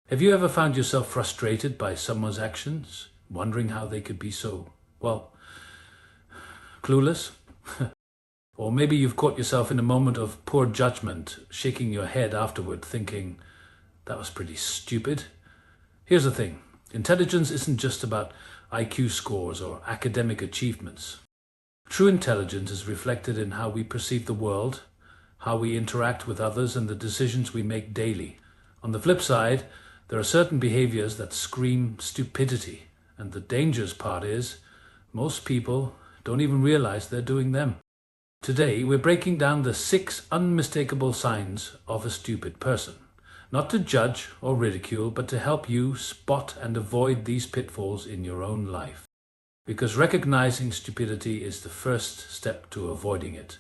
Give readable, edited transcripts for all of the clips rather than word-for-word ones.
Have you ever found yourself frustrated by someone's actions, wondering how they could be so, well, clueless? Or maybe you've caught yourself in a moment of poor judgment, shaking your head afterward, thinking, that was pretty stupid. Here's the thing. Intelligence isn't just about IQ scores or academic achievements. True intelligence is reflected in how we perceive the world, how we interact with others, and the decisions we make daily. On the flip side, there are certain behaviors that scream stupidity, and the dangerous part is, most people don't even realize they're doing them. Today, we're breaking down the 6 unmistakable signs of a stupid person. Not to judge or ridicule, but to help you spot and avoid these pitfalls in your own life. Because recognizing stupidity is the first step to avoiding it.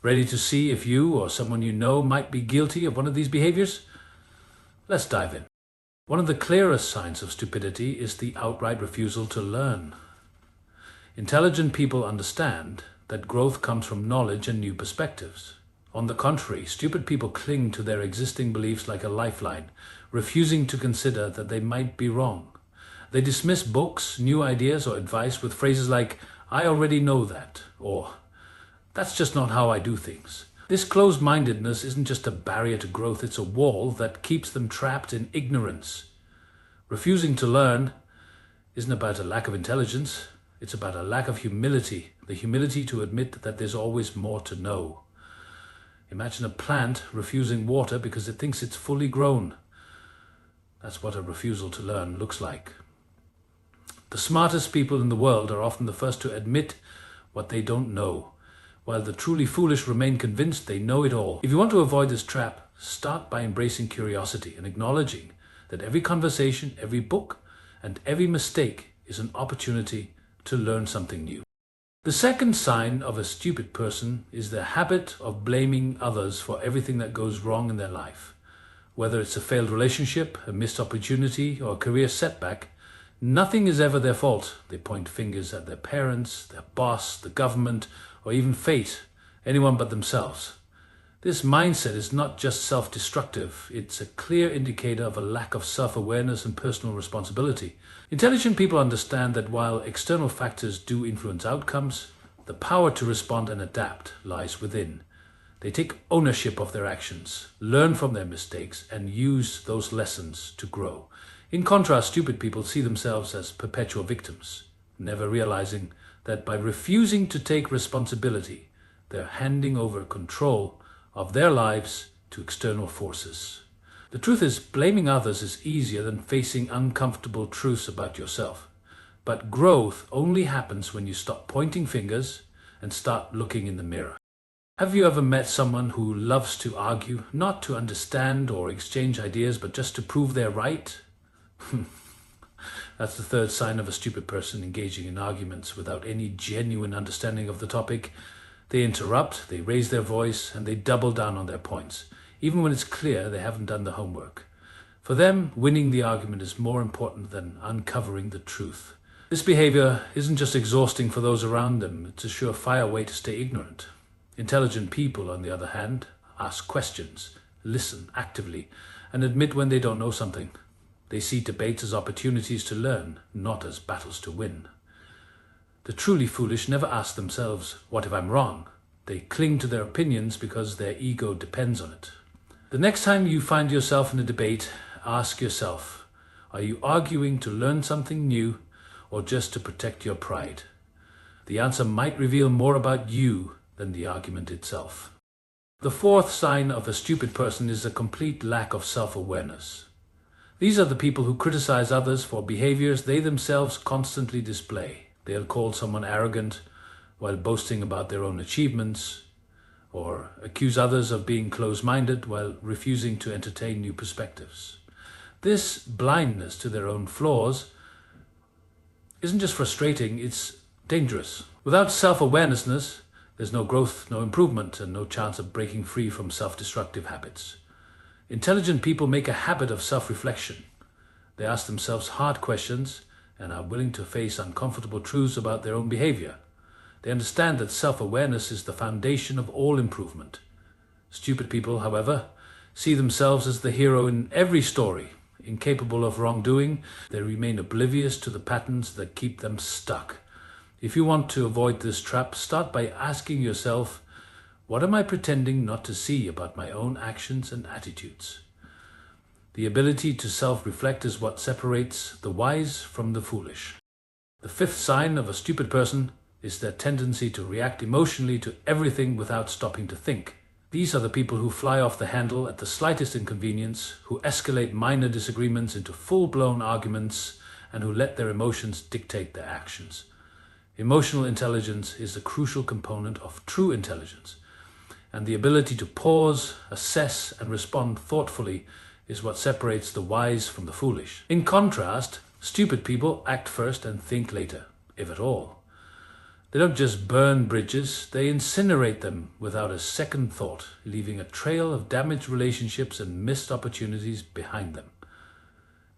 Ready to see if you or someone you know might be guilty of one of these behaviors? Let's dive in. One of the clearest signs of stupidity is the outright refusal to learn. Intelligent people understand that growth comes from knowledge and new perspectives. On the contrary, stupid people cling to their existing beliefs like a lifeline, refusing to consider that they might be wrong. They dismiss books, new ideas, or advice with phrases like, "I already know that," or "That's just not how I do things." This closed-mindedness isn't just a barrier to growth, it's a wall that keeps them trapped in ignorance. Refusing to learn isn't about a lack of intelligence, it's about a lack of humility, the humility to admit that there's always more to know. Imagine a plant refusing water because it thinks it's fully grown. That's what a refusal to learn looks like. The smartest people in the world are often the first to admit what they don't know, while the truly foolish remain convinced they know it all. If you want to avoid this trap, start by embracing curiosity and acknowledging that every conversation, every book, and every mistake is an opportunity to learn something new. The second sign of a stupid person is the habit of blaming others for everything that goes wrong in their life. Whether it's a failed relationship, a missed opportunity, or a career setback, nothing is ever their fault. They point fingers at their parents, their boss, the government, or even fate, anyone but themselves. This mindset is not just self-destructive, it's a clear indicator of a lack of self-awareness and personal responsibility. Intelligent people understand that while external factors do influence outcomes, the power to respond and adapt lies within. They take ownership of their actions, learn from their mistakes, and use those lessons to grow. In contrast, stupid people see themselves as perpetual victims, never realizing that by refusing to take responsibility, they're handing over control of their lives to external forces. The truth is, blaming others is easier than facing uncomfortable truths about yourself. But growth only happens when you stop pointing fingers and start looking in the mirror. Have you ever met someone who loves to argue, not to understand or exchange ideas, but just to prove they're right? That's the third sign of a stupid person engaging in arguments without any genuine understanding of the topic. They interrupt, they raise their voice, and they double down on their points, even when it's clear they haven't done the homework. For them, winning the argument is more important than uncovering the truth. This behavior isn't just exhausting for those around them, it's a surefire way to stay ignorant. Intelligent people, on the other hand, ask questions, listen actively, and admit when they don't know something. They see debates as opportunities to learn, not as battles to win. The truly foolish never ask themselves, "What if I'm wrong?" They cling to their opinions because their ego depends on it. The next time you find yourself in a debate, ask yourself, are you arguing to learn something new or just to protect your pride? The answer might reveal more about you than the argument itself. The fourth sign of a stupid person is a complete lack of self-awareness. These are the people who criticize others for behaviors they themselves constantly display. They'll call someone arrogant while boasting about their own achievements, or accuse others of being close-minded while refusing to entertain new perspectives. This blindness to their own flaws isn't just frustrating, it's dangerous. Without self-awareness, there's no growth, no improvement, and no chance of breaking free from self-destructive habits. Intelligent people make a habit of self-reflection. They ask themselves hard questions and are willing to face uncomfortable truths about their own behavior. They understand that self-awareness is the foundation of all improvement. Stupid people, however, see themselves as the hero in every story. incapable of wrongdoing. They remain oblivious to the patterns that keep them stuck. If you want to avoid this trap, start by asking yourself, what am I pretending not to see about my own actions and attitudes? The ability to self-reflect is what separates the wise from the foolish. The fifth sign of a stupid person is their tendency to react emotionally to everything without stopping to think. These are the people who fly off the handle at the slightest inconvenience, who escalate minor disagreements into full-blown arguments, and who let their emotions dictate their actions. Emotional intelligence is a crucial component of true intelligence, and the ability to pause, assess, and respond thoughtfully is what separates the wise from the foolish. In contrast, stupid people act first and think later, if at all. They don't just burn bridges, they incinerate them without a second thought, leaving a trail of damaged relationships and missed opportunities behind them.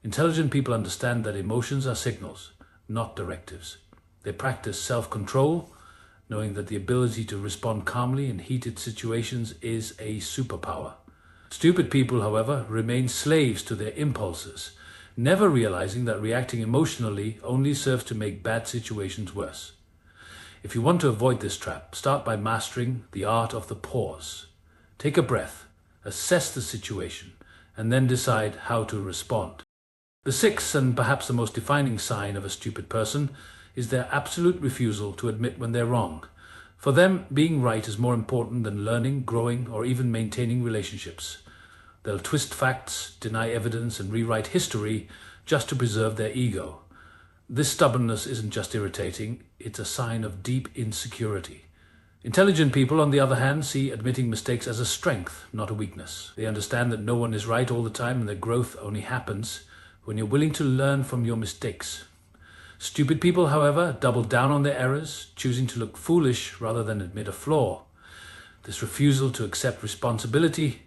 Intelligent people understand that emotions are signals, not directives. They practice self-control, knowing that the ability to respond calmly in heated situations is a superpower. Stupid people, however, remain slaves to their impulses, never realizing that reacting emotionally only serves to make bad situations worse. If you want to avoid this trap, start by mastering the art of the pause. Take a breath, assess the situation, and then decide how to respond. The sixth, and perhaps the most defining sign of a stupid person, is their absolute refusal to admit when they're wrong. For them, being right is more important than learning, growing, or even maintaining relationships. They'll twist facts, deny evidence, and rewrite history just to preserve their ego. This stubbornness isn't just irritating, it's a sign of deep insecurity. Intelligent people, on the other hand, see admitting mistakes as a strength, not a weakness. They understand that no one is right all the time and that growth only happens when you're willing to learn from your mistakes. Stupid people, however, double down on their errors, choosing to look foolish rather than admit a flaw. This refusal to accept responsibility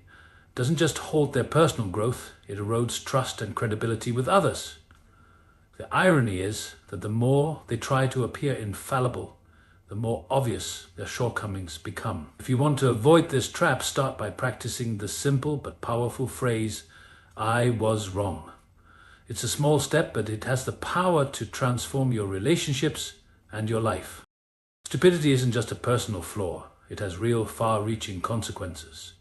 doesn't just halt their personal growth, it erodes trust and credibility with others. The irony is that the more they try to appear infallible, the more obvious their shortcomings become. If you want to avoid this trap, start by practicing the simple but powerful phrase, "I was wrong." It's a small step, but it has the power to transform your relationships and your life. Stupidity isn't just a personal flaw, it has real far-reaching consequences.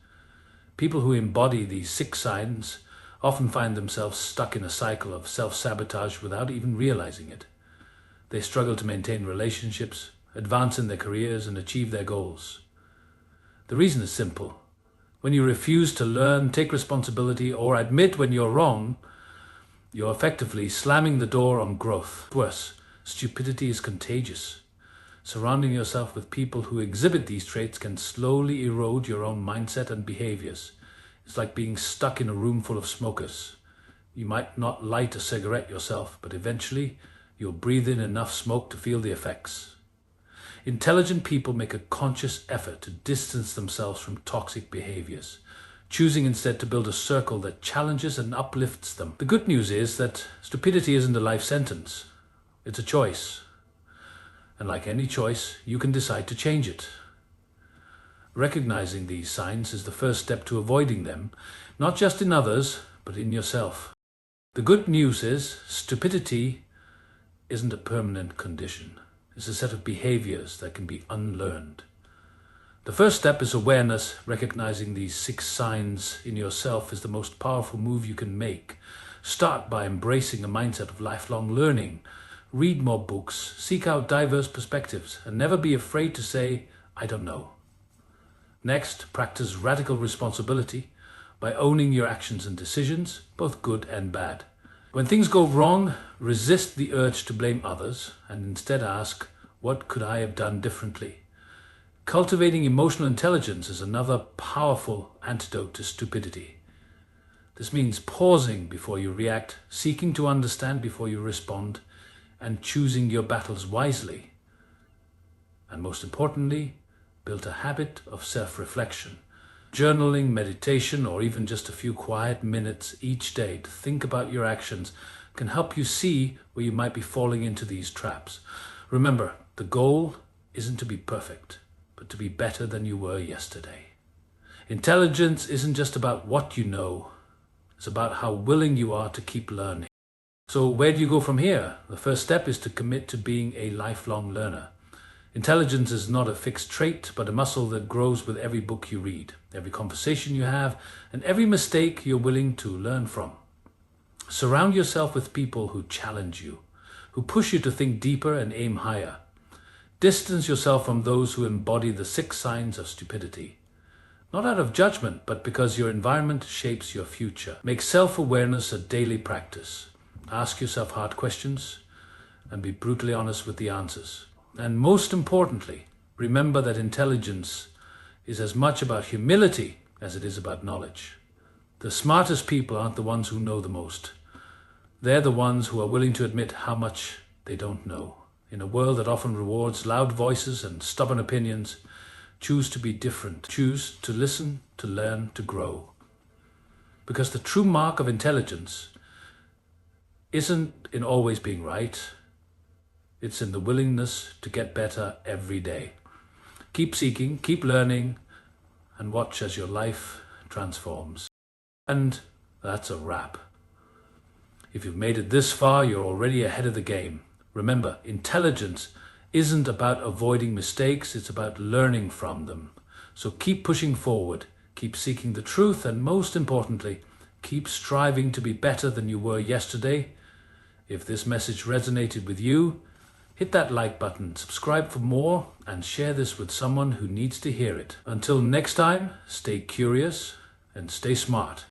People who embody these 6 signs often find themselves stuck in a cycle of self-sabotage without even realizing it. They struggle to maintain relationships, advance in their careers, and achieve their goals. The reason is simple. When you refuse to learn, take responsibility, or admit when you're wrong, you're effectively slamming the door on growth. Worse, stupidity is contagious. Surrounding yourself with people who exhibit these traits can slowly erode your own mindset and behaviors. It's like being stuck in a room full of smokers. You might not light a cigarette yourself, but eventually you'll breathe in enough smoke to feel the effects. Intelligent people make a conscious effort to distance themselves from toxic behaviors, choosing instead to build a circle that challenges and uplifts them. The good news is that stupidity isn't a life sentence. It's a choice. And like any choice, you can decide to change it. Recognizing these signs is the first step to avoiding them, not just in others, but in yourself. The good news is stupidity isn't a permanent condition. It's a set of behaviors that can be unlearned. The first step is awareness. Recognizing these 6 signs in yourself is the most powerful move you can make. Start by embracing a mindset of lifelong learning. Read more books, seek out diverse perspectives, and never be afraid to say, "I don't know." Next, practice radical responsibility by owning your actions and decisions, both good and bad. When things go wrong, resist the urge to blame others and instead ask, what could I have done differently? Cultivating emotional intelligence is another powerful antidote to stupidity. This means pausing before you react, seeking to understand before you respond, and choosing your battles wisely. And most importantly, build a habit of self-reflection. Journaling, meditation, or even just a few quiet minutes each day to think about your actions can help you see where you might be falling into these traps. Remember, the goal isn't to be perfect, but to be better than you were yesterday. Intelligence isn't just about what you know, It's about how willing you are to keep learning. So where do you go from here? The first step is to commit to being a lifelong learner. Intelligence is not a fixed trait, but a muscle that grows with every book you read, every conversation you have, and every mistake you're willing to learn from. Surround yourself with people who challenge you, who push you to think deeper and aim higher. Distance yourself from those who embody the 6 signs of stupidity. Not out of judgment, but because your environment shapes your future. Make self-awareness a daily practice. Ask yourself hard questions and be brutally honest with the answers. And most importantly, remember that intelligence is as much about humility as it is about knowledge. The smartest people aren't the ones who know the most. They're the ones who are willing to admit how much they don't know. In a world that often rewards loud voices and stubborn opinions, choose to be different. Choose to listen, to learn, to grow. Because the true mark of intelligence isn't in always being right. It's in the willingness to get better every day. Keep seeking, keep learning, and watch as your life transforms. And that's a wrap. If you've made it this far, you're already ahead of the game. Remember, intelligence isn't about avoiding mistakes, it's about learning from them. So keep pushing forward, keep seeking the truth, and most importantly, keep striving to be better than you were yesterday. If this message resonated with you, hit that like button, subscribe for more, and share this with someone who needs to hear it. Until next time, stay curious and stay smart.